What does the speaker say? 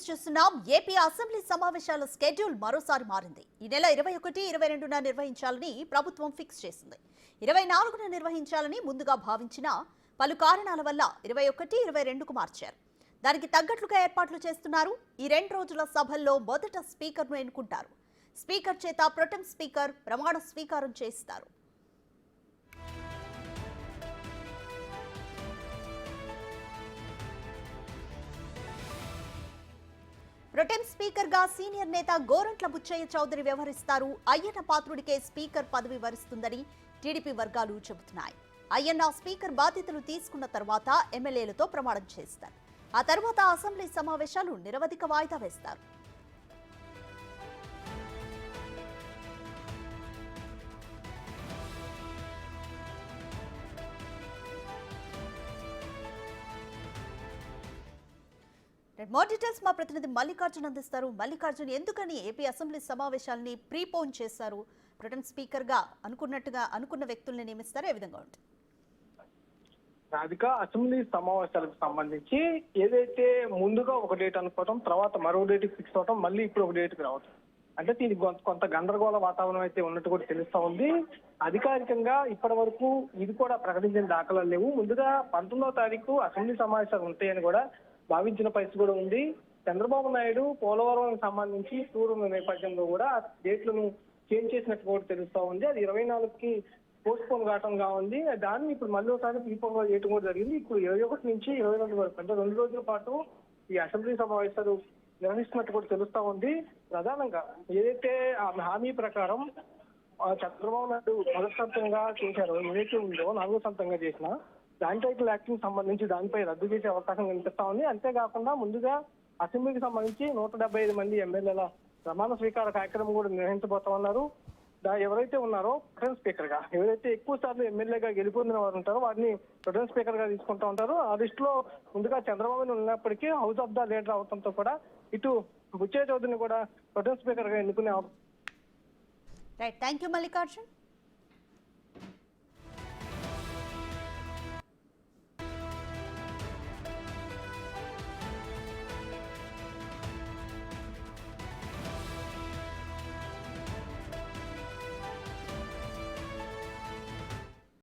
News చూస్తున్నాం. AP assembly సమావేశాల schedule మరోసారి మారింది. ఈ నెల 21, 22న నిర్వహించాలని ప్రభుత్వం ఫిక్స్ చేసింది. 24న నిర్వహించాలని ముందుగా భావించినా పలు కారణాల వల్ల 21, 22కు మార్చారు. దానికి తగ్గట్లుగా ఏర్పాట్లు చేస్తున్నారు. ఈ 2 రోజుల సభల్లో మొదట స్పీకర్ను ఎన్నుకుంటారు. స్పీకర్ చేత ప్రొటెం స్పీకర్ ప్రమాణ స్వీకారం చేస్తారు. ప్రొటెం స్పీకర్ గా సీనియర్ నేత గోరంట్ల బుచ్చయ్య చౌదరి వ్యవహరిస్తారు. అయ్యన్న పాత్రుడికే స్పీకర్ పదవి వరిస్తుందని టీడీపీ వర్గాలు చెబుతున్నాయి. అయ్యన్న స్పీకర్ బాధ్యతలు తీసుకున్న తర్వాత ఎమ్మెల్యేలతో ప్రమాణం చేస్తారు. ఆ తర్వాత అసెంబ్లీ సమావేశాలు నిరవధిక వాయిదా వేస్తారు. మోర్ డీటెయిల్స్ మా ప్రతినిధి మల్లికార్జున్ అందిస్తారు. మల్లికార్జున్, ఎందుకని ఏపీ అసెంబ్లీ సమావేశాలని ప్రీపోన్ చేశారు? ప్రొటెం స్పీకర్ గా అనుకున్న వ్యక్తుల్ని నియమిస్తారు. ఏ విధంగా ఉంటుంది? రాధిక, అసెంబ్లీ సమావేశాలకు సంబంధించి ఏదైతే ముందుగా ఒక డేట్ అనుకోవటం, తర్వాత మరో డేట్ ఫిక్స్ అవటం, మళ్ళీ ఇప్పుడు ఒక డేట్కి రావటం, అంటే దీనికి కొంత గందరగోళ వాతావరణం అయితే ఉన్నట్టు కూడా తెలుస్తా ఉంది. అధికారికంగా ఇప్పటి వరకు ఇది కూడా ప్రకటించిన దాఖలాలు లేవు. ముందుగా 19వ తారీఖు అసెంబ్లీ సమావేశాలు ఉంటాయని కూడా భావించిన పరిస్థితి కూడా ఉంది. చంద్రబాబు నాయుడు పోలవరం సంబంధించి టూర్ నేపథ్యంలో కూడా డేట్లను చేంజ్ చేసినట్టు కూడా తెలుస్తా ఉంది. అది 24కి పోస్ట్ పోన్ కావటంగా ఉంది. దాన్ని ఇప్పుడు మళ్ళీ ఒకసారి ప్రీపోన్ చేయడం కూడా జరిగింది. ఇప్పుడు 21 నుంచి 22 వరకు, అంటే 2 రోజుల పాటు ఈ అసెంబ్లీ సమావేశాలు నిర్వహిస్తున్నట్టు కూడా తెలుస్తా ఉంది. ప్రధానంగా ఏదైతే హామీ ప్రకారం చంద్రబాబు నాయుడు మొదటి సంతంగా చేశారో, ఏదైతే ఉందో 4వ సంతంగా చేసిన జాయింట్ టైటిల్ యాక్ట్ సంబంధించి దానిపై రద్దు చేసే అవకాశం కనిపిస్తా ఉంది. అంతేకాకుండా ముందుగా అసెంబ్లీకి సంబంధించి 175 మంది ఎమ్మెల్యేల ప్రమాణ స్వీకార కార్యక్రమం కూడా నిర్వహించబోతా ఉన్నారు. ఎవరైతే ఉన్నారో ప్రొటెం స్పీకర్ గా, ఎవరైతే ఎక్కువ సార్లు ఎమ్మెల్యేగా గెలుపొందిన వారు ఉంటారో వారిని ప్రొటెం స్పీకర్ గా తీసుకుంటూ ఉంటారు. ఆ లిస్ట్ లో ముందుగా చంద్రబాబు ఉన్నప్పటికీ హౌస్ ఆఫ్ ద లీడర్ అవడంతో కూడా ఇటు బుచ్చయ్య చౌదరిని కూడా ప్రొటెం స్పీకర్ గా ఎన్నుకునే రైట్. Thank you Mallikarjun.